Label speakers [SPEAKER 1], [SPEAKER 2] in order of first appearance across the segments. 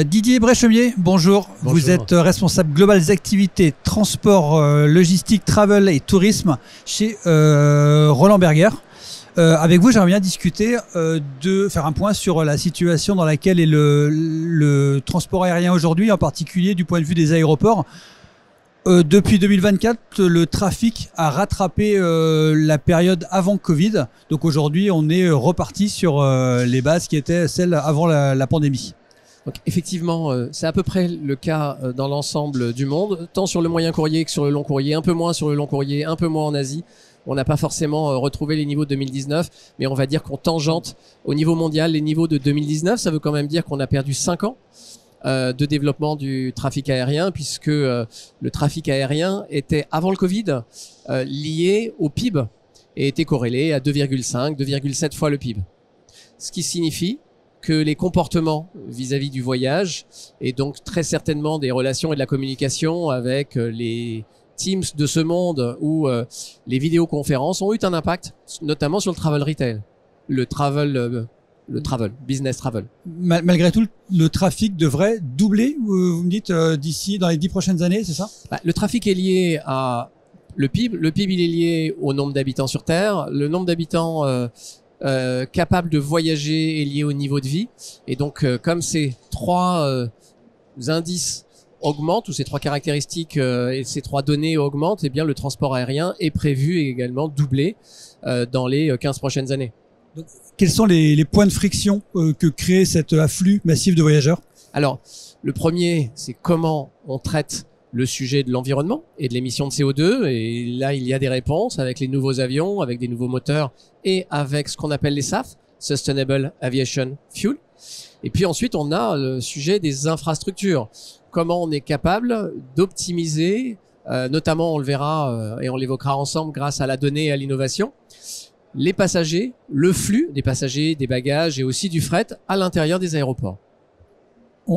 [SPEAKER 1] Didier Bréchemier, bonjour. Vous êtes responsable global des activités transport, logistique, travel et tourisme chez Roland Berger. Avec vous, j'aimerais bien discuter de faire un point sur la situation dans laquelle est le transport aérien aujourd'hui, en particulier du point de vue des aéroports. Depuis 2024, le trafic a rattrapé la période avant Covid. Donc aujourd'hui, on est reparti sur les bases qui étaient celles avant la pandémie.
[SPEAKER 2] Donc effectivement, c'est à peu près le cas dans l'ensemble du monde, tant sur le moyen courrier que sur le long courrier, un peu moins sur le long courrier, un peu moins en Asie. On n'a pas forcément retrouvé les niveaux de 2019, mais on va dire qu'on tangente au niveau mondial les niveaux de 2019. Ça veut quand même dire qu'on a perdu 5 ans de développement du trafic aérien, puisque le trafic aérien était, avant le Covid, lié au PIB et était corrélé à 2,5, 2,7 fois le PIB. Ce qui signifie que les comportements vis-à-vis du voyage et donc très certainement des relations et de la communication avec les Teams de ce monde ou les vidéoconférences ont eu un impact, notamment sur le travel retail, le business travel.
[SPEAKER 1] Malgré tout, le trafic devrait doubler, vous me dites, d'ici dans les 10 prochaines années, c'est ça?
[SPEAKER 2] Le trafic est lié à le PIB. Le PIB, il est lié au nombre d'habitants sur Terre. Le nombre d'habitants capable de voyager est lié au niveau de vie, et donc comme ces trois indices augmentent, ou ces trois caractéristiques et ces trois données augmentent, eh bien le transport aérien est prévu également doubler dans les 15 prochaines années.
[SPEAKER 1] Donc, quels sont les points de friction que crée cet afflux massif de voyageurs?
[SPEAKER 2] Alors, le premier, c'est comment on traite le sujet de l'environnement et de l'émission de CO2, et là il y a des réponses avec les nouveaux avions, avec des nouveaux moteurs et avec ce qu'on appelle les SAF, Sustainable Aviation Fuel. Et puis ensuite on a le sujet des infrastructures, comment on est capable d'optimiser, notamment on le verra et on l'évoquera ensemble grâce à la donnée et à l'innovation, les passagers, le flux des passagers, des bagages et aussi du fret à l'intérieur des aéroports.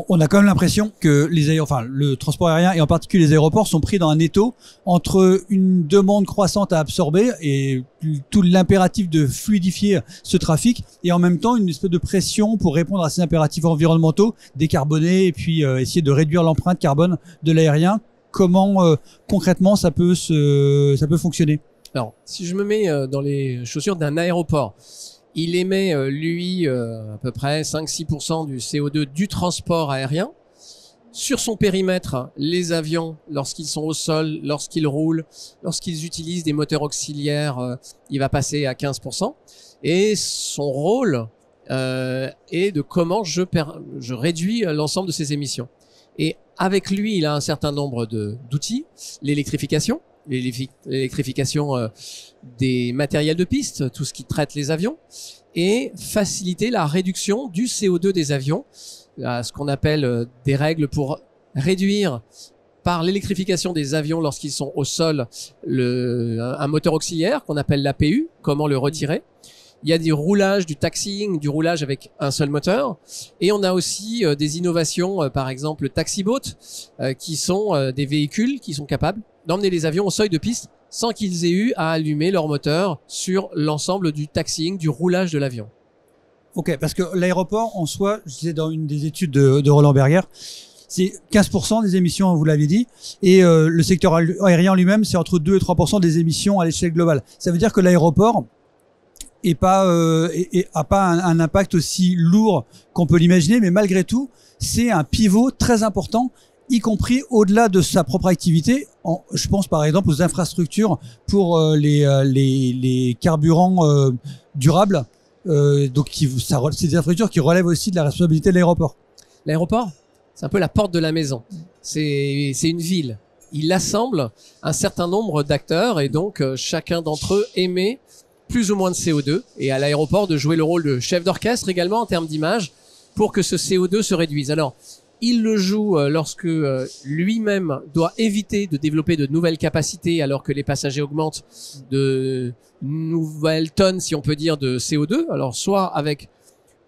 [SPEAKER 1] On a quand même l'impression que le transport aérien et en particulier les aéroports sont pris dans un étau entre une demande croissante à absorber et tout l'impératif de fluidifier ce trafic et en même temps une espèce de pression pour répondre à ces impératifs environnementaux, décarboner et puis essayer de réduire l'empreinte carbone de l'aérien. Comment concrètement ça peut fonctionner?
[SPEAKER 2] Alors, si je me mets dans les chaussures d'un aéroport, il émet, lui, à peu près 5-6% du CO2 du transport aérien. Sur son périmètre, les avions, lorsqu'ils sont au sol, lorsqu'ils roulent, lorsqu'ils utilisent des moteurs auxiliaires, il va passer à 15%. Et son rôle est de comment je réduis l'ensemble de ces émissions. Et avec lui, il a un certain nombre d'outils, l'électrification des matériels de piste, tout ce qui traite les avions, et faciliter la réduction du CO2 des avions, ce qu'on appelle des règles pour réduire par l'électrification des avions lorsqu'ils sont au sol un moteur auxiliaire qu'on appelle l'APU, comment le retirer. Il y a du roulage, du taxiing, du roulage avec un seul moteur. Et on a aussi des innovations, par exemple le taxi-boat, qui sont des véhicules qui sont capables d'emmener les avions au seuil de piste sans qu'ils aient eu à allumer leur moteur sur l'ensemble du taxiing, du roulage de l'avion.
[SPEAKER 1] Ok, parce que l'aéroport en soi, je disais dans une des études de Roland Berger, c'est 15% des émissions, vous l'aviez dit, et le secteur aérien lui-même, c'est entre 2 et 3% des émissions à l'échelle globale. Ça veut dire que l'aéroport a pas un impact aussi lourd qu'on peut l'imaginer, mais malgré tout, c'est un pivot très important, y compris au-delà de sa propre activité. Je pense par exemple aux infrastructures pour les carburants durables. Donc c'est des infrastructures qui relèvent aussi de la responsabilité de l'aéroport.
[SPEAKER 2] L'aéroport, c'est un peu la porte de la maison. C'est une ville. Il assemble un certain nombre d'acteurs et donc chacun d'entre eux émet plus ou moins de CO2, et à l'aéroport de jouer le rôle de chef d'orchestre également en termes d'image pour que ce CO2 se réduise. Alors, il le joue lorsque lui-même doit éviter de développer de nouvelles capacités alors que les passagers augmentent de nouvelles tonnes, si on peut dire, de CO2. Alors, soit avec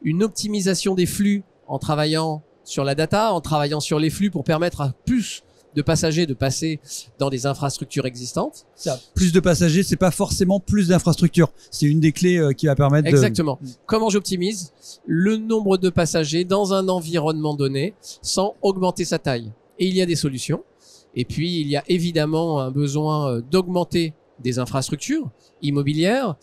[SPEAKER 2] une optimisation des flux en travaillant sur la data, en travaillant sur les flux pour permettre à plus de passagers de passer dans des infrastructures existantes.
[SPEAKER 1] Ça, plus de passagers, c'est pas forcément plus d'infrastructures. C'est une des clés qui va permettre
[SPEAKER 2] Exactement. Comment j'optimise le nombre de passagers dans un environnement donné sans augmenter sa taille? Et il y a des solutions. Et puis, il y a évidemment un besoin d'augmenter des infrastructures immobilières,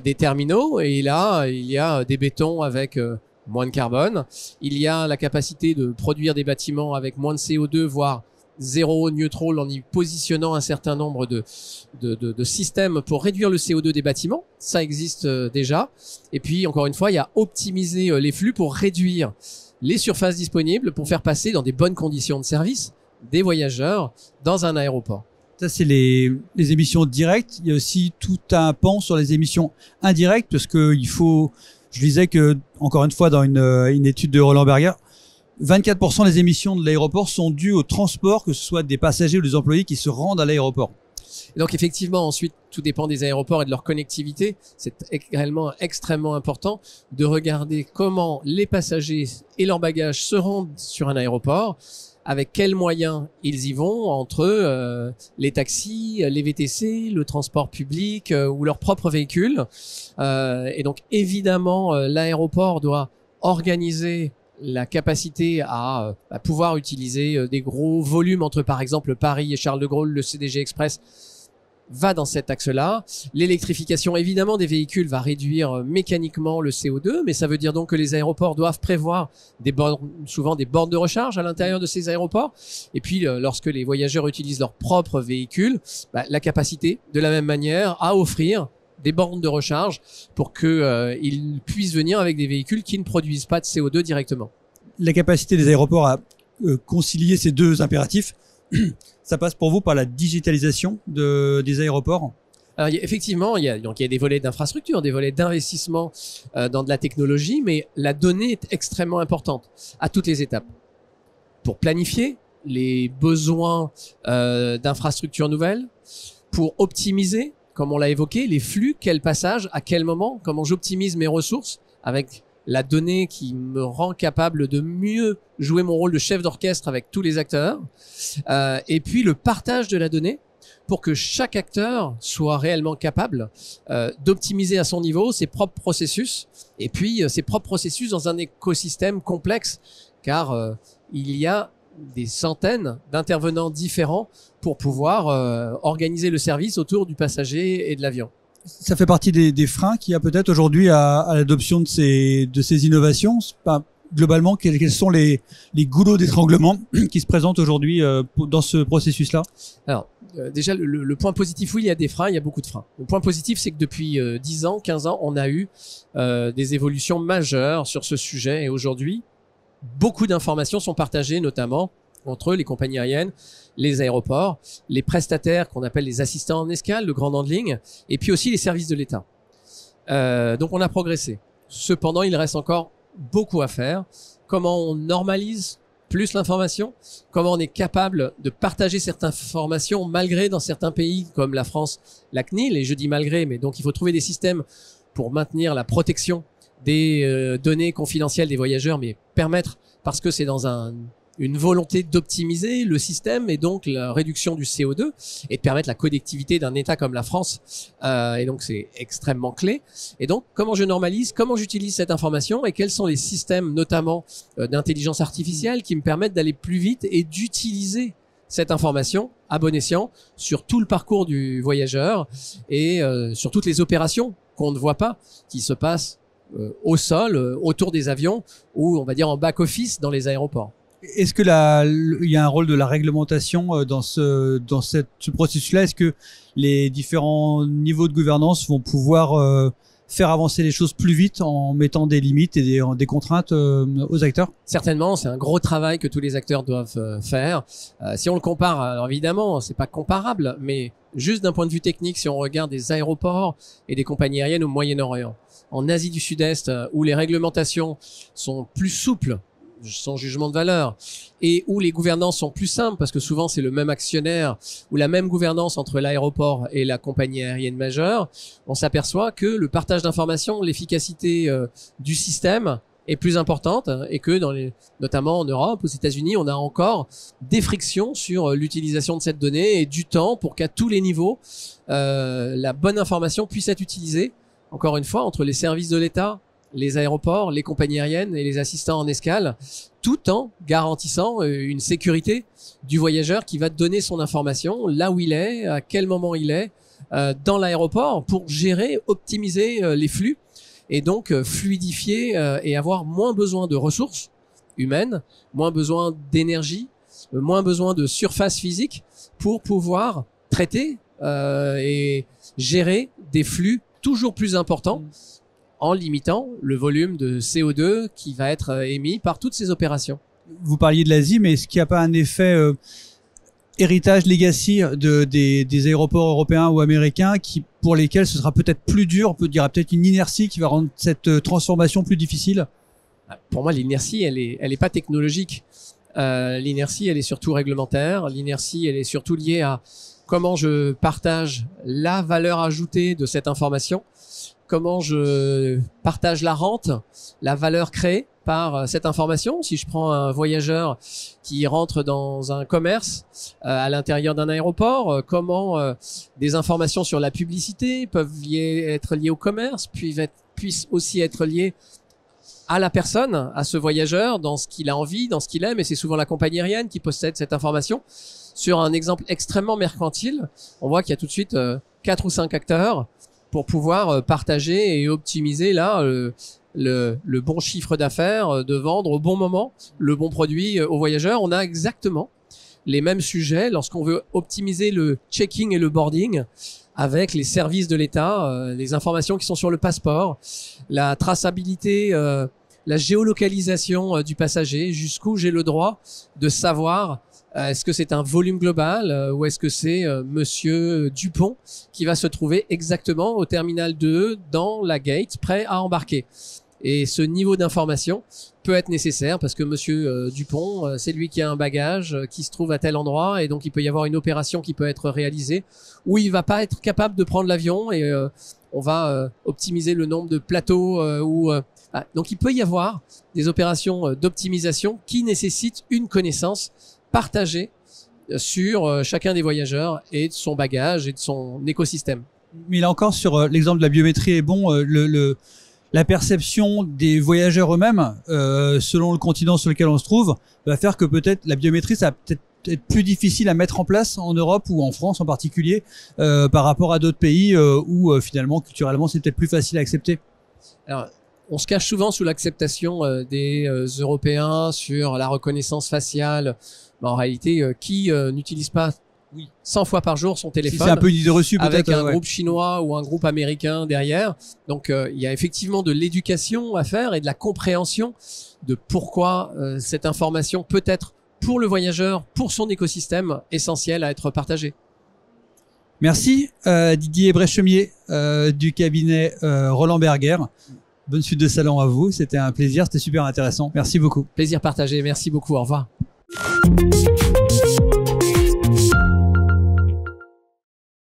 [SPEAKER 2] des terminaux. Et là, il y a des bétons avec moins de carbone. Il y a la capacité de produire des bâtiments avec moins de CO2, voire zéro neutral, en y positionnant un certain nombre de systèmes pour réduire le CO2 des bâtiments. Ça existe déjà. Et puis, encore une fois, il y a optimiser les flux pour réduire les surfaces disponibles pour faire passer dans des bonnes conditions de service des voyageurs dans un aéroport.
[SPEAKER 1] Ça, c'est les émissions directes. Il y a aussi tout un pan sur les émissions indirectes parce que il faut, je disais que, encore une fois, dans une étude de Roland Berger, 24% des émissions de l'aéroport sont dues au transport, que ce soit des passagers ou des employés qui se rendent à l'aéroport.
[SPEAKER 2] Et donc effectivement, ensuite, tout dépend des aéroports et de leur connectivité. C'est également extrêmement important de regarder comment les passagers et leurs bagages se rendent sur un aéroport, avec quels moyens ils y vont, entre les taxis, les VTC, le transport public ou leur propre véhicule. Et donc évidemment, l'aéroport doit organiser la capacité à pouvoir utiliser des gros volumes entre par exemple Paris et Charles de Gaulle, le CDG Express va dans cet axe-là. L'électrification évidemment des véhicules va réduire mécaniquement le CO2, mais ça veut dire donc que les aéroports doivent prévoir souvent des bornes de recharge à l'intérieur de ces aéroports. Et puis lorsque les voyageurs utilisent leur propre véhicule, la capacité de la même manière à offrir des bornes de recharge pour qu'ils puissent venir avec des véhicules qui ne produisent pas de CO2 directement.
[SPEAKER 1] La capacité des aéroports à concilier ces deux impératifs, ça passe pour vous par la digitalisation des aéroports?
[SPEAKER 2] Alors, effectivement, il y a des volets d'infrastructure, des volets d'investissement dans de la technologie, mais la donnée est extrêmement importante à toutes les étapes. Pour planifier les besoins d'infrastructures nouvelles, pour optimiser, comme on l'a évoqué, les flux, quel passage, à quel moment, comment j'optimise mes ressources avec la donnée qui me rend capable de mieux jouer mon rôle de chef d'orchestre avec tous les acteurs, et puis le partage de la donnée pour que chaque acteur soit réellement capable d'optimiser à son niveau ses propres processus, et puis ses propres processus dans un écosystème complexe, car il y a des centaines d'intervenants différents pour pouvoir organiser le service autour du passager et de l'avion.
[SPEAKER 1] Ça fait partie des freins qu'il y a peut-être aujourd'hui à l'adoption de ces innovations. Globalement, quels sont les goulots d'étranglement qui se présentent aujourd'hui dans ce processus-là?
[SPEAKER 2] Alors, déjà, le point positif, oui, il y a des freins, il y a beaucoup de freins. Le point positif, c'est que depuis 10 ans, 15 ans, on a eu des évolutions majeures sur ce sujet. Et aujourd'hui, beaucoup d'informations sont partagées, notamment entre les compagnies aériennes, les aéroports, les prestataires qu'on appelle les assistants en escale, le grand handling, et puis aussi les services de l'État. Donc on a progressé. Cependant, il reste encore beaucoup à faire. Comment on normalise plus l'information? Comment on est capable de partager certaines informations malgré dans certains pays comme la France, la CNIL, et je dis malgré, mais donc il faut trouver des systèmes pour maintenir la protection des données confidentielles des voyageurs, mais permettre, parce que c'est dans une volonté d'optimiser le système et donc la réduction du CO2 et de permettre la connectivité d'un État comme la France. Et donc, c'est extrêmement clé. Et donc, comment je normalise, comment j'utilise cette information et quels sont les systèmes, notamment d'intelligence artificielle, qui me permettent d'aller plus vite et d'utiliser cette information à bon escient sur tout le parcours du voyageur et sur toutes les opérations qu'on ne voit pas, qui se passent au sol, autour des avions ou, on va dire, en back-office dans les aéroports.
[SPEAKER 1] Est-ce que il y a un rôle de la réglementation dans ce processus-là? Est-ce que les différents niveaux de gouvernance vont pouvoir faire avancer les choses plus vite en mettant des limites et des contraintes aux acteurs?
[SPEAKER 2] Certainement, c'est un gros travail que tous les acteurs doivent faire. Si on le compare, alors évidemment, c'est pas comparable, mais juste d'un point de vue technique, si on regarde des aéroports et des compagnies aériennes au Moyen-Orient, en Asie du Sud-Est, où les réglementations sont plus souples, sans jugement de valeur, et où les gouvernances sont plus simples parce que souvent c'est le même actionnaire ou la même gouvernance entre l'aéroport et la compagnie aérienne majeure, on s'aperçoit que le partage d'informations, l'efficacité du système est plus importante et que notamment en Europe, aux États-Unis, on a encore des frictions sur l'utilisation de cette donnée et du temps pour qu'à tous les niveaux, la bonne information puisse être utilisée, encore une fois, entre les services de l'État, les aéroports, les compagnies aériennes et les assistants en escale, tout en garantissant une sécurité du voyageur qui va donner son information là où il est, à quel moment il est, dans l'aéroport pour gérer, optimiser les flux et donc fluidifier et avoir moins besoin de ressources humaines, moins besoin d'énergie, moins besoin de surface physique pour pouvoir traiter et gérer des flux toujours plus importants en limitant le volume de CO2 qui va être émis par toutes ces opérations.
[SPEAKER 1] Vous parliez de l'Asie, mais est-ce qu'il n'y a pas un effet héritage legacy des aéroports européens ou américains pour lesquels ce sera peut-être plus dur, on peut dire peut-être une inertie qui va rendre cette transformation plus difficile?
[SPEAKER 2] Pour moi, l'inertie, elle est pas technologique. L'inertie, elle est surtout réglementaire. L'inertie, elle est surtout liée à comment je partage la valeur ajoutée de cette information, comment je partage la rente, la valeur créée par cette information. Si je prends un voyageur qui rentre dans un commerce à l'intérieur d'un aéroport, comment des informations sur la publicité peuvent être liées au commerce, puissent aussi être liées à la personne, à ce voyageur, dans ce qu'il a envie, dans ce qu'il aime, et c'est souvent la compagnie aérienne qui possède cette information. Sur un exemple extrêmement mercantile, on voit qu'il y a tout de suite 4 ou 5 acteurs pour pouvoir partager et optimiser là le bon chiffre d'affaires, de vendre au bon moment le bon produit aux voyageurs. On a exactement les mêmes sujets lorsqu'on veut optimiser le checking et le boarding avec les services de l'État, les informations qui sont sur le passeport, la traçabilité, la géolocalisation du passager, jusqu'où j'ai le droit de savoir est-ce que c'est un volume global ou est-ce que c'est Monsieur Dupont qui va se trouver exactement au terminal 2 dans la gate prêt à embarquer. Et ce niveau d'information peut être nécessaire parce que Monsieur Dupont, c'est lui qui a un bagage qui se trouve à tel endroit et donc il peut y avoir une opération qui peut être réalisée où il va pas être capable de prendre l'avion et on va optimiser le nombre de plateaux donc il peut y avoir des opérations d'optimisation qui nécessitent une connaissance partagée sur chacun des voyageurs et de son bagage et de son écosystème.
[SPEAKER 1] Mais là encore, sur l'exemple de la biométrie est bon, la perception des voyageurs eux-mêmes, selon le continent sur lequel on se trouve, va faire que peut-être la biométrie, ça va peut-être être plus difficile à mettre en place en Europe ou en France en particulier, par rapport à d'autres pays où finalement, culturellement, c'est peut-être plus facile à accepter.
[SPEAKER 2] Alors, on se cache souvent sous l'acceptation des Européens sur la reconnaissance faciale. Mais en réalité, qui n'utilise pas 100 fois par jour son téléphone?
[SPEAKER 1] C'est un peu une idée reçue peut-être.
[SPEAKER 2] Avec un groupe chinois ou un groupe américain derrière. Donc, il y a effectivement de l'éducation à faire et de la compréhension de pourquoi cette information peut être pour le voyageur, pour son écosystème, essentielle à être partagée.
[SPEAKER 1] Merci Didier Bréchemier du cabinet Roland Berger. Bonne suite de salon à vous, c'était un plaisir, c'était super intéressant. Merci beaucoup.
[SPEAKER 2] Plaisir partagé, merci beaucoup, au revoir.